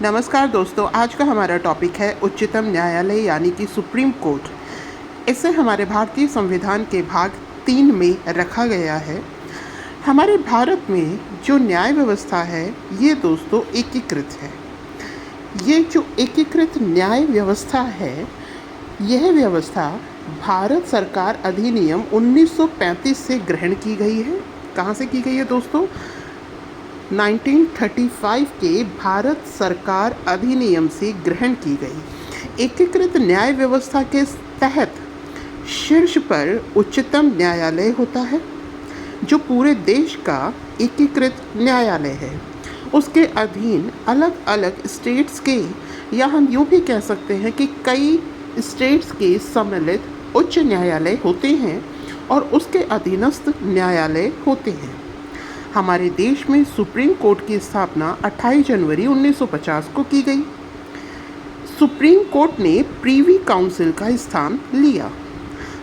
नमस्कार दोस्तों, आज का हमारा टॉपिक है उच्चतम न्यायालय यानी कि सुप्रीम कोर्ट। इसे हमारे भारतीय संविधान के भाग 3 में रखा गया है। हमारे भारत में जो न्याय व्यवस्था है ये दोस्तों एकीकृत है। ये जो एकीकृत न्याय व्यवस्था है, यह व्यवस्था भारत सरकार अधिनियम 1935 से ग्रहण की गई है। कहाँ से की गई है दोस्तों? 1935 के भारत सरकार अधिनियम से ग्रहण की गई। एकीकृत न्याय व्यवस्था के तहत शीर्ष पर उच्चतम न्यायालय होता है, जो पूरे देश का एकीकृत न्यायालय है। उसके अधीन अलग अलग स्टेट्स के, या हम यूँ भी कह सकते हैं कि कई स्टेट्स के सम्मिलित उच्च न्यायालय होते हैं और उसके अधीनस्थ न्यायालय होते हैं। हमारे देश में सुप्रीम कोर्ट की स्थापना 28 जनवरी 1950 को की गई। सुप्रीम कोर्ट ने प्रीवी काउंसिल का स्थान लिया।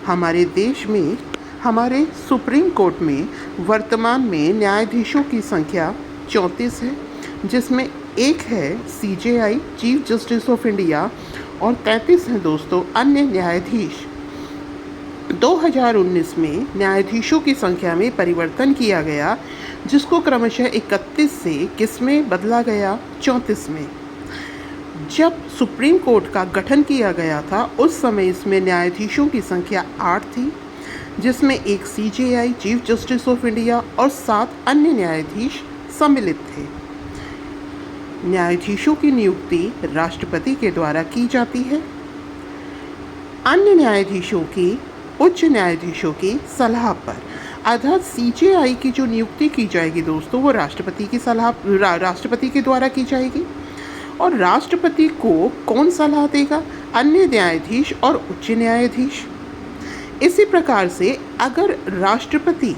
हमारे देश में हमारे सुप्रीम कोर्ट में वर्तमान में न्यायाधीशों की संख्या 34 है, जिसमें एक है CJI chief justice of India और 33 हैं दोस्तों अन्य न्यायाधीश। 2019 में न्यायाधीशों की संख्या में परिवर्तन किया गया, जिसको क्रमशः 31 से किस में बदला गया? 34 में। जब सुप्रीम कोर्ट का गठन किया गया था उस समय इसमें न्यायाधीशों की संख्या 8 थी, जिसमें एक CJI chief justice of India और 7 अन्य न्यायाधीश सम्मिलित थे। न्यायाधीशों की नियुक्ति राष्ट्रपति के द्वारा की जाती है। अन्य न्यायाधीशों की उच्च न्यायाधीशों की सलाह पर, अर्थात CJI की जो नियुक्ति की जाएगी दोस्तों, वो राष्ट्रपति की सलाह राष्ट्रपति के द्वारा की जाएगी। और राष्ट्रपति को कौन सलाह देगा? अन्य न्यायाधीश और उच्च न्यायाधीश। इसी प्रकार से अगर राष्ट्रपति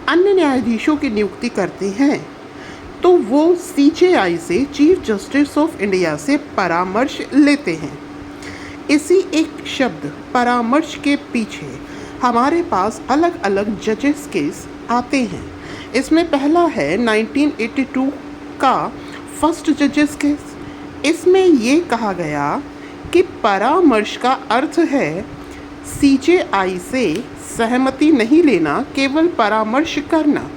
अन्य न्यायाधीशों की नियुक्ति करते हैं तो वो CJI से चीफ जस्टिस ऑफ इंडिया से परामर्श लेते हैं। इसी एक शब्द परामर्श के पीछे हमारे पास अलग अलग जजेस केस आते हैं। इसमें पहला है 1982 का फर्स्ट जजेस केस। इसमें ये कहा गया कि परामर्श का अर्थ है CJI से सहमति नहीं लेना, केवल परामर्श करना।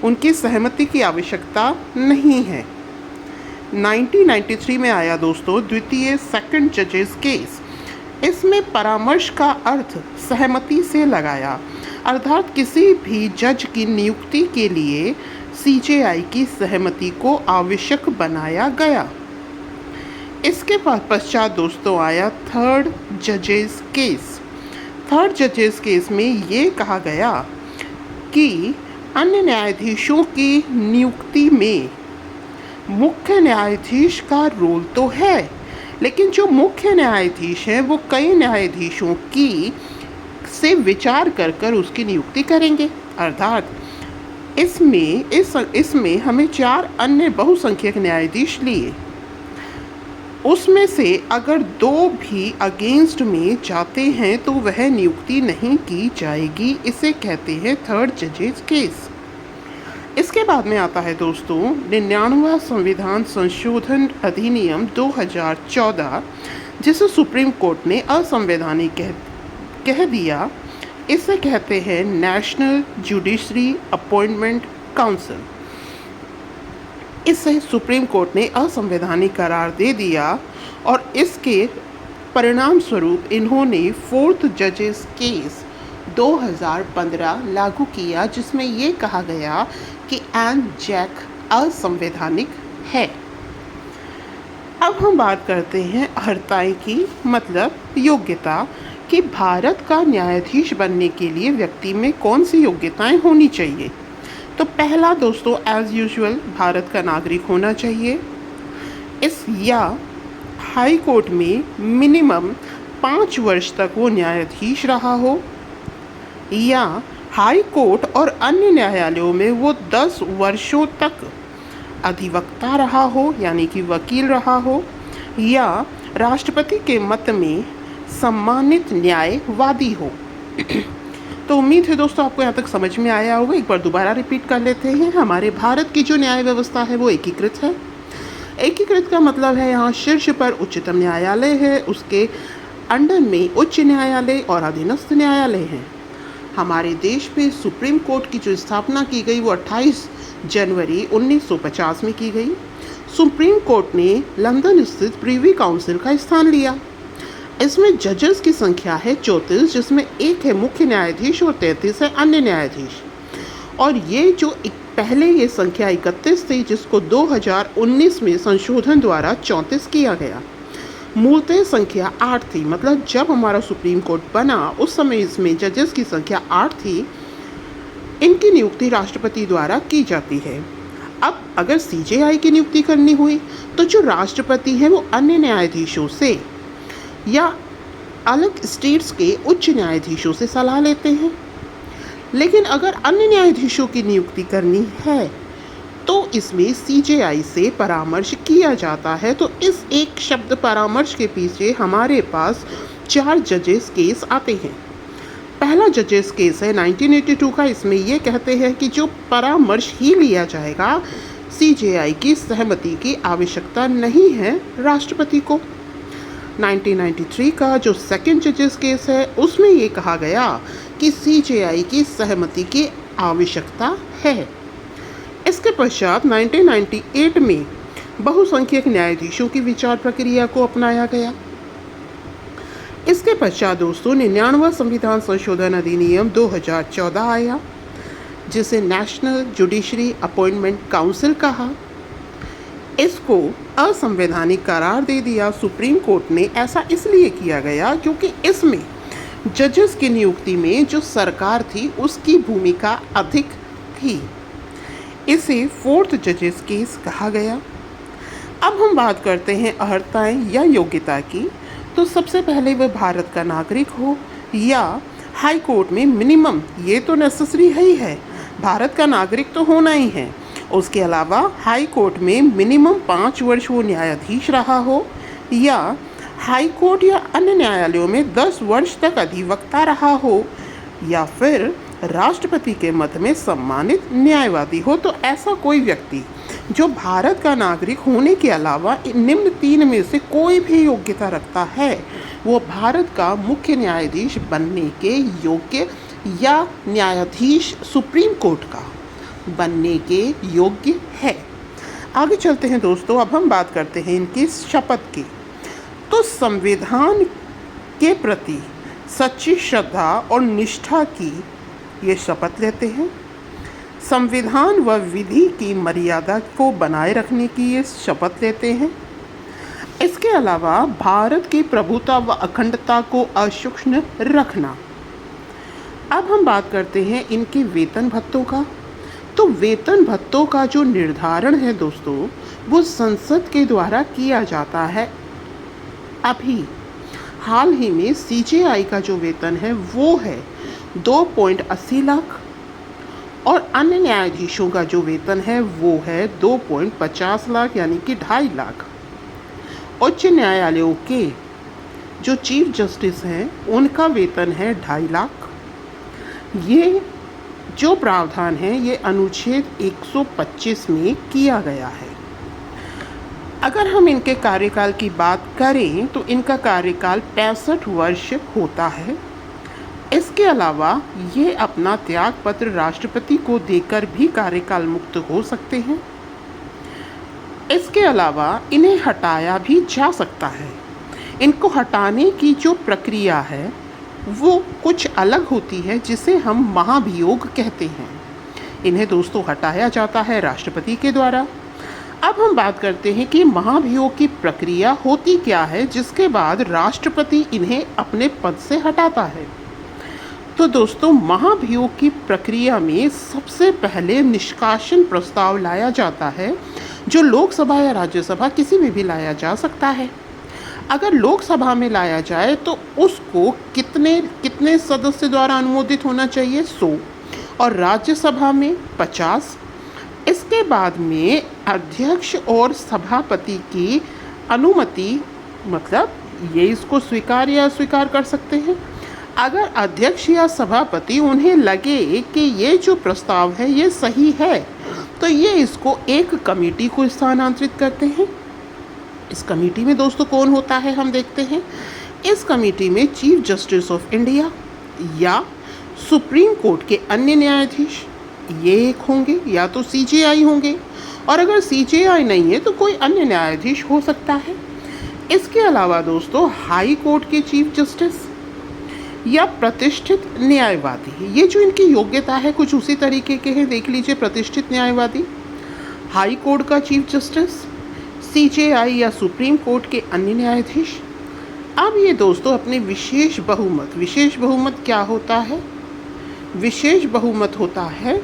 उनकी सहमति की आवश्यकता नहीं है। 1993 में आया दोस्तों द्वितीय सेकंड जजेस केस। इसमें परामर्श का अर्थ सहमति से लगाया, अर्थात किसी भी जज की नियुक्ति के लिए CJI की सहमति को आवश्यक बनाया गया। इसके बाद पश्चात दोस्तों आया थर्ड जजेस केस। थर्ड जजेस केस में ये कहा गया कि अन्य न्यायाधीशों की नियुक्ति में मुख्य न्यायाधीश का रोल तो है, लेकिन जो मुख्य न्यायाधीश हैं वो कई न्यायाधीशों की से विचार कर कर उसकी नियुक्ति करेंगे। अर्थात इसमें हमें 4 अन्य बहुसंख्यक न्यायाधीश लिए। उसमें से अगर 2 भी अगेंस्ट में जाते हैं तो वह नियुक्ति नहीं की जाएगी। इसे कहते हैं थर्ड जजेस केस। इसके बाद में आता है दोस्तों 99वां संविधान संशोधन अधिनियम 2014, जिसे सुप्रीम कोर्ट ने असंवैधानिक कह दिया। इसे कहते हैं नेशनल जुडिशरी अपॉइंटमेंट काउंसिल। इसे सुप्रीम कोर्ट ने असंवैधानिक करार दे दिया और इसके परिणाम स्वरूप इन्होंने फोर्थ जजेस केस 2015 लागू किया, जिसमें ये कहा गया कि एन जैक असंवैधानिक है। अब हम बात करते हैं अर्हताएं की, मतलब योग्यता, कि भारत का न्यायाधीश बनने के लिए व्यक्ति में कौन सी योग्यताएं होनी चाहिए। तो पहला दोस्तों एज यूजुअल भारत का नागरिक होना चाहिए। या हाई कोर्ट में मिनिमम 5 वर्ष तक वो न्यायाधीश रहा हो, या हाई कोर्ट और अन्य न्यायालयों में वो 10 वर्षों तक अधिवक्ता रहा हो, यानी कि वकील रहा हो, या राष्ट्रपति के मत में सम्मानित न्यायवादी हो। तो उम्मीद है दोस्तों आपको यहाँ तक समझ में आया होगा। एक बार दोबारा रिपीट कर लेते हैं। हमारे भारत की जो न्याय व्यवस्था है वो एकीकृत है। एकीकृत का मतलब है यहाँ शीर्ष पर उच्चतम न्यायालय है, उसके अंडर में उच्च न्यायालय और अधीनस्थ न्यायालय हैं। हमारे देश में सुप्रीम कोर्ट की जो स्थापना की गई वो 28 जनवरी 1950 में की गई। सुप्रीम कोर्ट ने लंदन स्थित प्रीवी काउंसिल का स्थान लिया। इसमें जजेस की संख्या है 34, जिसमें एक है मुख्य न्यायाधीश और 33 है अन्य न्यायाधीश। और ये जो पहले ये संख्या 31 थी, जिसको 2019 में संशोधन द्वारा 34 किया गया। मूलतः संख्या 8 थी, मतलब जब हमारा सुप्रीम कोर्ट बना उस समय इसमें जजेस की संख्या 8 थी। इनकी नियुक्ति राष्ट्रपति द्वारा की जाती है। अब अगर सीजेआई की नियुक्ति करनी हुई तो जो राष्ट्रपति हैं वो अन्य न्यायाधीशों से या अलग स्टेट्स के उच्च न्यायाधीशों से सलाह लेते हैं। लेकिन अगर अन्य न्यायाधीशों की नियुक्ति करनी है तो इसमें सीजेआई से परामर्श किया जाता है। तो इस एक शब्द परामर्श के पीछे हमारे पास 4 जजेस केस आते हैं। पहला जजेस केस है 1982 का। इसमें ये कहते हैं कि जो परामर्श ही लिया जाएगा, सीजेआई की सहमति की आवश्यकता नहीं है राष्ट्रपति को। 1993 का जो सेकंड जजेस केस है उसमें ये कहा गया कि सीजेआई की सहमति की आवश्यकता है। इसके पश्चात 1998 में बहुसंख्यक न्यायाधीशों की विचार प्रक्रिया को अपनाया गया। इसके पश्चात दोस्तों 99वां संविधान संशोधन अधिनियम 2014 आया, जिसे नेशनल जुडिशरी अपॉइंटमेंट काउंसिल कहा। इसको असंवैधानिक करार दे दिया सुप्रीम कोर्ट ने। ऐसा इसलिए किया गया क्योंकि इसमें जजेस की नियुक्ति में जो सरकार थी उसकी भूमिका अधिक थी। इसे 4th जजेस केस कहा गया। अब हम बात करते हैं अर्हताएं या योग्यता की। तो सबसे पहले वह भारत का नागरिक हो या हाई कोर्ट में मिनिमम, ये तो नेसेसरी ही है, भारत का नागरिक तो होना ही है। उसके अलावा हाई कोर्ट में मिनिमम 5 वर्ष वो न्यायाधीश रहा हो या हाई कोर्ट या अन्य न्यायालयों में 10 वर्ष तक अधिवक्ता रहा हो या फिर राष्ट्रपति के मत में सम्मानित न्यायवादी हो। तो ऐसा कोई व्यक्ति जो भारत का नागरिक होने के अलावा निम्न 3 में से कोई भी योग्यता रखता है वो भारत का मुख्य न्यायाधीश बनने के योग्य या न्यायाधीश सुप्रीम कोर्ट का बनने के योग्य है। आगे चलते हैं दोस्तों। अब हम बात करते हैं इनकी शपथ की। तो संविधान के प्रति सच्ची श्रद्धा और निष्ठा की ये शपथ लेते हैं। संविधान व विधि की मर्यादा को बनाए रखने की ये शपथ लेते हैं। इसके अलावा भारत की प्रभुता व अखंडता को अक्षुण्ण रखना। अब हम बात करते हैं इनके वेतन भत्तों का। तो वेतन भत्तों का जो निर्धारण है दोस्तों वो संसद के द्वारा किया जाता है। अभी हाल ही में सीजेआई का जो वेतन है वो है 2.80 लाख और अन्य न्यायाधीशों का जो वेतन है वो है 2.50 लाख, यानी कि 2.5 लाख। उच्च न्यायालयों के जो चीफ जस्टिस हैं उनका वेतन है 2.5 लाख। ये जो प्रावधान है ये अनुच्छेद 125 में किया गया है। अगर हम इनके कार्यकाल की बात करें तो इनका कार्यकाल 65 वर्ष होता है। इसके अलावा ये अपना त्याग पत्र राष्ट्रपति को देकर भी कार्यकाल मुक्त हो सकते हैं। इसके अलावा इन्हें हटाया भी जा सकता है। इनको हटाने की जो प्रक्रिया है वो कुछ अलग होती है, जिसे हम महाभियोग कहते हैं। इन्हें दोस्तों हटाया जाता है राष्ट्रपति के द्वारा। अब हम बात करते हैं कि महाभियोग की प्रक्रिया होती क्या है, जिसके बाद राष्ट्रपति इन्हें अपने पद से हटाता है। तो दोस्तों महाभियोग की प्रक्रिया में सबसे पहले निष्कासन प्रस्ताव लाया जाता है, जो लोकसभा या राज्यसभा किसी में भी लाया जा सकता है। अगर लोकसभा में लाया जाए तो उसको कितने सदस्य द्वारा अनुमोदित होना चाहिए? 100 और राज्यसभा में 50। इसके बाद में अध्यक्ष और सभापति की अनुमति, मतलब ये इसको स्वीकार या अस्वीकार कर सकते हैं। अगर अध्यक्ष या सभापति उन्हें लगे कि ये जो प्रस्ताव है ये सही है तो ये इसको एक कमेटी को स्थानांतरित करते हैं। इस कमेटी में दोस्तों कौन होता है हम देखते हैं। इस कमेटी में चीफ जस्टिस ऑफ इंडिया या सुप्रीम कोर्ट के अन्य न्यायाधीश ये एक होंगे, या तो सीजेआई होंगे, और अगर सीजेआई नहीं है तो कोई अन्य न्यायाधीश हो सकता है। इसके अलावा दोस्तों हाई कोर्ट के चीफ जस्टिस या प्रतिष्ठित न्यायवादी, ये जो इनकी योग्यता है कुछ उसी तरीके के हैं। देख लीजिए, प्रतिष्ठित न्यायवादी, हाई कोर्ट का चीफ जस्टिस, सीजेआई या सुप्रीम कोर्ट के अन्य न्यायाधीश। अब ये दोस्तों अपने विशेष बहुमत क्या होता है? विशेष बहुमत होता है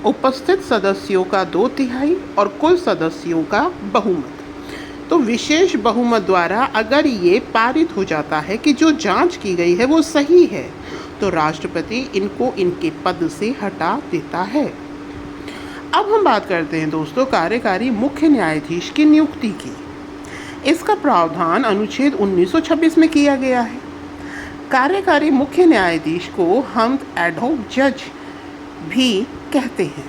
उपस्थित सदस्यों का 2/3 और कुल सदस्यों का बहुमत। तो विशेष बहुमत द्वारा अगर ये पारित हो जाता है कि जो जांच की गई है वो सही है, तो राष्ट्रपति इनको इनके पद से हटा देता है। अब हम बात करते हैं दोस्तों कार्यकारी मुख्य न्यायाधीश की नियुक्ति की। इसका प्रावधान अनुच्छेद 1926 में किया गया है। कार्यकारी मुख्य न्यायाधीश को हम एडहॉक जज भी कहते हैं।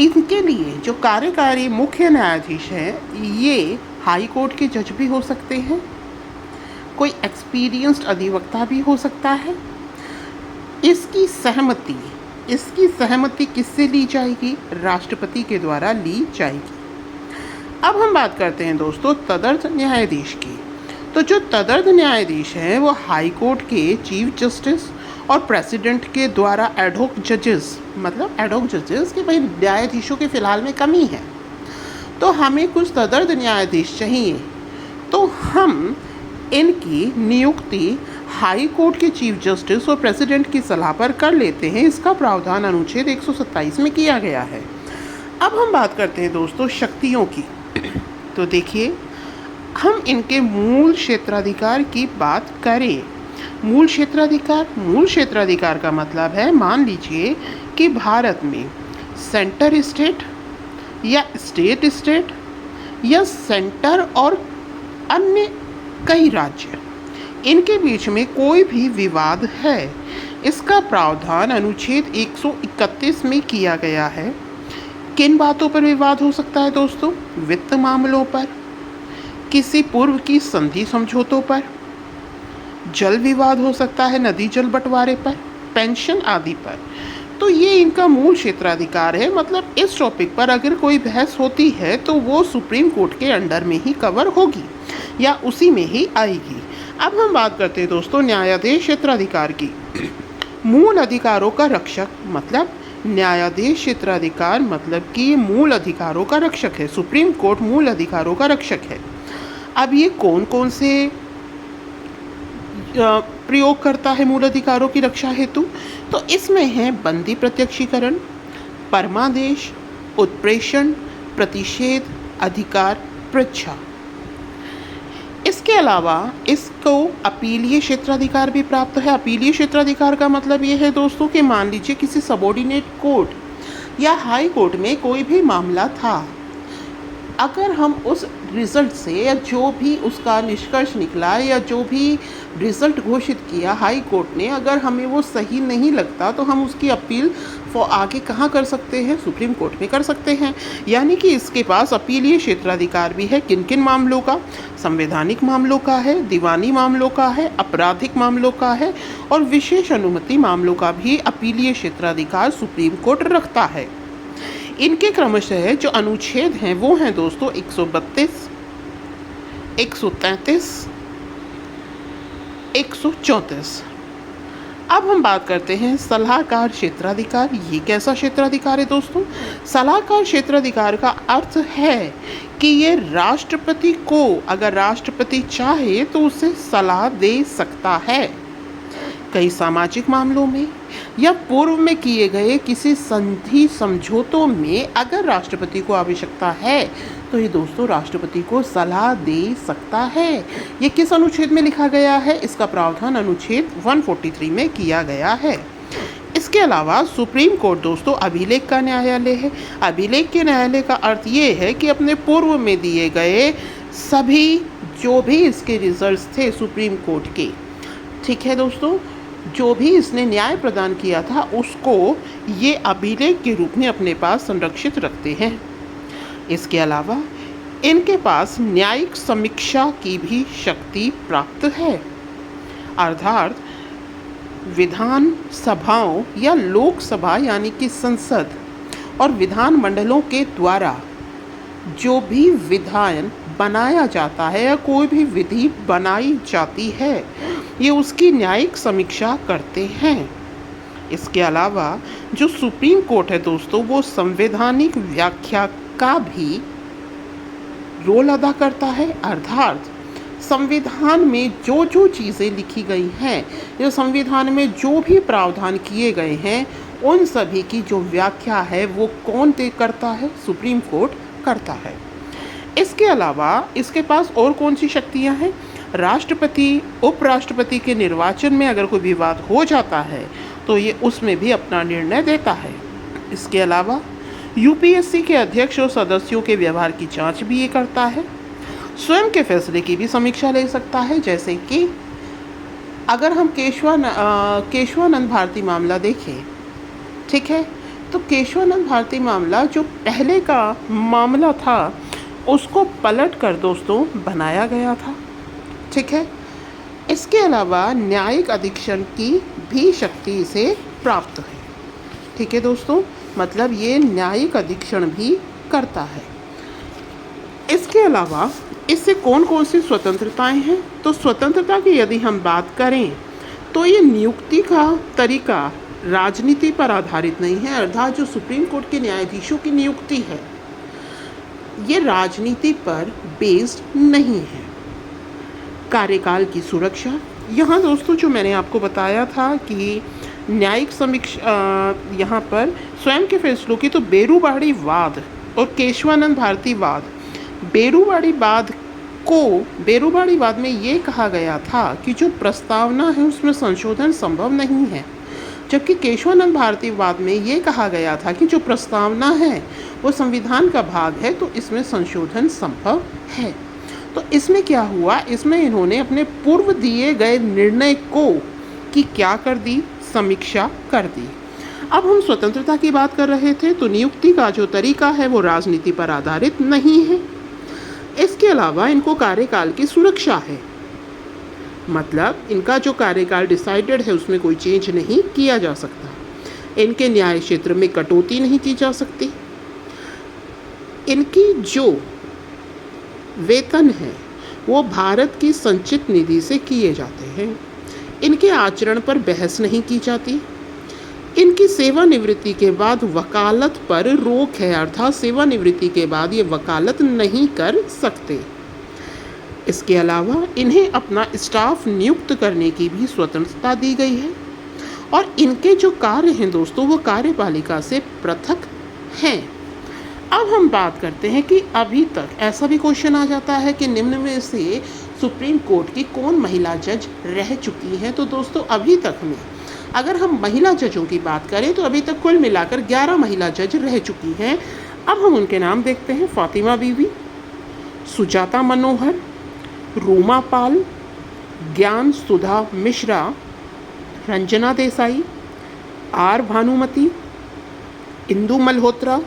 इनके लिए जो कार्यकारी मुख्य न्यायाधीश हैं ये हाई कोर्ट के जज भी हो सकते हैं, कोई एक्सपीरियंस्ड अधिवक्ता भी हो सकता है। इसकी सहमति किससे ली जाएगी? राष्ट्रपति के द्वारा ली जाएगी। अब हम बात करते हैं दोस्तों तदर्थ न्यायाधीश की। तो जो तदर्थ न्यायाधीश हैं वो हाई कोर्ट के चीफ जस्टिस और प्रेसिडेंट के द्वारा एडहॉक जजेस, मतलब एडहॉक जजेस कि भाई न्यायाधीशों के फ़िलहाल में कमी है तो हमें कुछ तदर्थ न्यायाधीश चाहिए, तो हम इनकी नियुक्ति हाई कोर्ट के चीफ जस्टिस और प्रेसिडेंट की सलाह पर कर लेते हैं। इसका प्रावधान अनुच्छेद 127 में किया गया है। अब हम बात करते हैं दोस्तों शक्तियों की। तो देखिए, हम इनके मूल क्षेत्राधिकार की बात करें। मूल क्षेत्राधिकार का मतलब है, मान लीजिए कि भारत में सेंटर स्टेट या स्टेट या सेंटर और अन्य कई राज्य, इनके बीच में कोई भी विवाद है। इसका प्रावधान अनुच्छेद 131 में किया गया है। किन बातों पर विवाद हो सकता है दोस्तों? वित्त मामलों पर, किसी पूर्व की संधि समझौतों पर, जल विवाद हो सकता है, नदी जल बंटवारे पर, पेंशन आदि पर। तो ये इनका मूल क्षेत्राधिकार है। मतलब इस टॉपिक पर अगर कोई बहस होती है तो वो सुप्रीम कोर्ट के अंडर में ही कवर होगी या उसी में ही आएगी। अब हम बात करते हैं दोस्तों न्यायाधीश क्षेत्राधिकार की। मूल अधिकारों का रक्षक, मतलब न्यायाधीश क्षेत्राधिकार मतलब कि मूल अधिकारों का रक्षक है। सुप्रीम कोर्ट मूल अधिकारों का रक्षक है। अब ये कौन कौन से प्रयोग करता है मूल अधिकारों की रक्षा हेतु? तो इसमें है बंदी प्रत्यक्षीकरण, परमादेश, उत्प्रेषण, प्रतिषेध, अधिकार पृच्छा। इसके अलावा इसको अपीलीय क्षेत्राधिकार भी प्राप्त है। अपीलीय क्षेत्राधिकार का मतलब ये है दोस्तों कि मान लीजिए किसी सबॉर्डिनेट कोर्ट या हाई कोर्ट में कोई भी मामला था, अगर हम उस रिज़ल्ट से या जो भी उसका निष्कर्ष निकला या जो भी रिज़ल्ट घोषित किया हाई कोर्ट ने, अगर हमें वो सही नहीं लगता तो हम उसकी अपील आगे कहाँ कर सकते हैं? सुप्रीम कोर्ट में कर सकते हैं। यानी कि इसके पास अपीलीय क्षेत्राधिकार भी है। किन किन मामलों का? संवैधानिक मामलों का है, दीवानी मामलों का है, आपराधिक मामलों का है और विशेष अनुमति मामलों का भी अपीलीय क्षेत्राधिकार सुप्रीम कोर्ट रखता है। इनके क्रमशः जो अनुच्छेद हैं वो हैं दोस्तों 132, 133, 134। अब हम बात करते हैं सलाहकार क्षेत्राधिकार। ये कैसा क्षेत्राधिकार है दोस्तों? सलाहकार क्षेत्राधिकार का अर्थ है कि ये राष्ट्रपति को, अगर राष्ट्रपति चाहे तो उसे सलाह दे सकता है कई सामाजिक मामलों में या पूर्व में किए गए किसी संधि समझौतों में। अगर राष्ट्रपति को आवश्यकता है तो ये दोस्तों राष्ट्रपति को सलाह दे सकता है। ये किस अनुच्छेद में लिखा गया है? इसका प्रावधान अनुच्छेद 143 में किया गया है। इसके अलावा सुप्रीम कोर्ट दोस्तों अभिलेख का न्यायालय है। अभिलेख के न्यायालय का अर्थ ये है कि अपने पूर्व में दिए गए सभी जो भी इसके रिजल्ट्स थे सुप्रीम कोर्ट के, ठीक है दोस्तों, जो भी इसने न्याय प्रदान किया था उसको ये अभिलेख के रूप में अपने पास संरक्षित रखते हैं। इसके अलावा इनके पास न्यायिक समीक्षा की भी शक्ति प्राप्त है, अर्थात विधान सभाओं या लोकसभा यानी कि संसद और विधान मंडलों के द्वारा जो भी विधान बनाया जाता है या कोई भी विधि बनाई जाती है, ये उसकी न्यायिक समीक्षा करते हैं। इसके अलावा जो सुप्रीम कोर्ट है दोस्तों, वो संवैधानिक व्याख्या का भी रोल अदा करता है, अर्थात संविधान में जो जो चीज़ें लिखी गई हैं या संविधान में जो भी प्रावधान किए गए हैं, उन सभी की जो व्याख्या है वो कौन तय करता है? सुप्रीम कोर्ट करता है। इसके अलावा इसके पास और कौन सी शक्तियां हैं? राष्ट्रपति, उपराष्ट्रपति के निर्वाचन में अगर कोई विवाद हो जाता है तो ये उसमें भी अपना निर्णय देता है। इसके अलावा यूपीएससी के अध्यक्ष और सदस्यों के व्यवहार की जांच भी ये करता है। स्वयं के फैसले की भी समीक्षा ले सकता है, जैसे कि अगर हम केशवानंद भारती मामला देखें, ठीक है, तो केशवानंद भारती मामला जो पहले का मामला था उसको पलट कर दोस्तों बनाया गया था, ठीक है। इसके अलावा न्यायिक अधीक्षण की भी शक्ति इसे प्राप्त है, ठीक है दोस्तों, मतलब ये न्यायिक अधीक्षण भी करता है। इसके अलावा इससे कौन कौन सी स्वतंत्रताएं हैं? तो स्वतंत्रता की यदि हम बात करें तो ये नियुक्ति का तरीका राजनीति पर आधारित नहीं है, अर्थात जो सुप्रीम कोर्ट के न्यायाधीशों की नियुक्ति है ये राजनीति पर बेस्ड नहीं है। कार्यकाल की सुरक्षा, यहाँ दोस्तों जो मैंने आपको बताया था कि न्यायिक समीक्षा यहाँ पर स्वयं के फैसलों की, तो बेरूबाड़ी वाद और केशवानंद भारती वाद, बेरूबाड़ी वाद में ये कहा गया था कि जो प्रस्तावना है उसमें संशोधन संभव नहीं है, जबकि केशवानंद भारती वाद में ये कहा गया था कि जो प्रस्तावना है वो संविधान का भाग है, तो इसमें संशोधन संभव है। तो इसमें क्या हुआ? इसमें इन्होंने अपने पूर्व दिए गए निर्णय को कि क्या कर दी? समीक्षा कर दी। अब हम स्वतंत्रता की बात कर रहे थे, तो नियुक्ति का जो तरीका है वो राजनीति पर आधारित नहीं है। इसके अलावा इनको कार्यकाल की सुरक्षा है, मतलब इनका जो कार्यकाल डिसाइडेड है उसमें कोई चेंज नहीं किया जा सकता। इनके न्याय क्षेत्र में कटौती नहीं की जा सकती। इनकी जो वेतन है वो भारत की संचित निधि से किए जाते हैं। इनके आचरण पर बहस नहीं की जाती। इनकी सेवानिवृत्ति के बाद वकालत पर रोक है, अर्थात सेवानिवृत्ति के बाद ये वकालत नहीं कर सकते। इसके अलावा इन्हें अपना स्टाफ नियुक्त करने की भी स्वतंत्रता दी गई है और इनके जो कार्य हैं दोस्तों वो कार्यपालिका से पृथक हैं। अब हम बात करते हैं कि अभी तक ऐसा भी क्वेश्चन आ जाता है कि निम्न में से सुप्रीम कोर्ट की कौन महिला जज रह चुकी हैं? तो दोस्तों अभी तक में अगर हम महिला जजों की बात करें तो अभी तक कुल मिलाकर 11 महिला जज रह चुकी हैं। अब हम उनके नाम देखते हैं। फातिमा बीवी, सुजाता मनोहर, रूमा पाल, ज्ञान सुधा मिश्रा, रंजना देसाई, आर भानुमति, इंदु मल्होत्रा,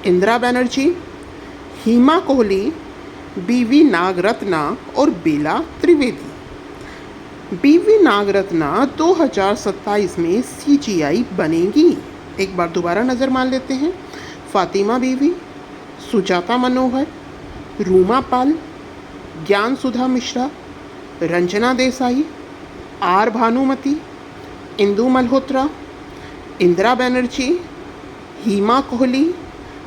इंदिरा बनर्जी, हीमा कोहली, बीवी नागरत्ना और बेला त्रिवेदी। बीवी नागरत्ना 2027 में सीजीआई बनेगी। एक बार दोबारा नज़र मार लेते हैं। फातिमा बीवी, सुजाता मनोहर, रूमा पाल, ज्ञान सुधा मिश्रा, रंजना देसाई, आर भानुमति, इंदु मल्होत्रा, इंदिरा बनर्जी, हीमा कोहली,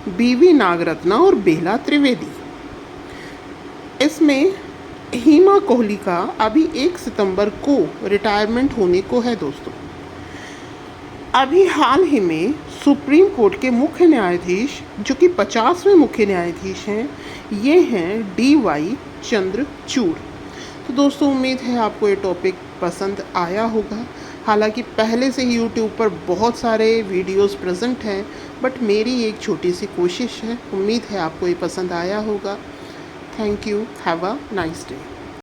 बीवी नागरत्ना और बेला त्रिवेदी। इसमें हीमा कोहली का अभी 1 सितंबर को रिटायरमेंट होने को है दोस्तों। अभी हाल ही में सुप्रीम कोर्ट के मुख्य न्यायाधीश जो कि 50वें मुख्य न्यायाधीश हैं, ये हैं DY चंद्रचूड़। तो दोस्तों उम्मीद है आपको ये टॉपिक पसंद आया होगा। हालांकि पहले से ही यूट्यूब पर बहुत सारे वीडियोस प्रेजेंट हैं, बट मेरी एक छोटी सी कोशिश है। उम्मीद है आपको ये पसंद आया होगा। Thank you. Have a nice day.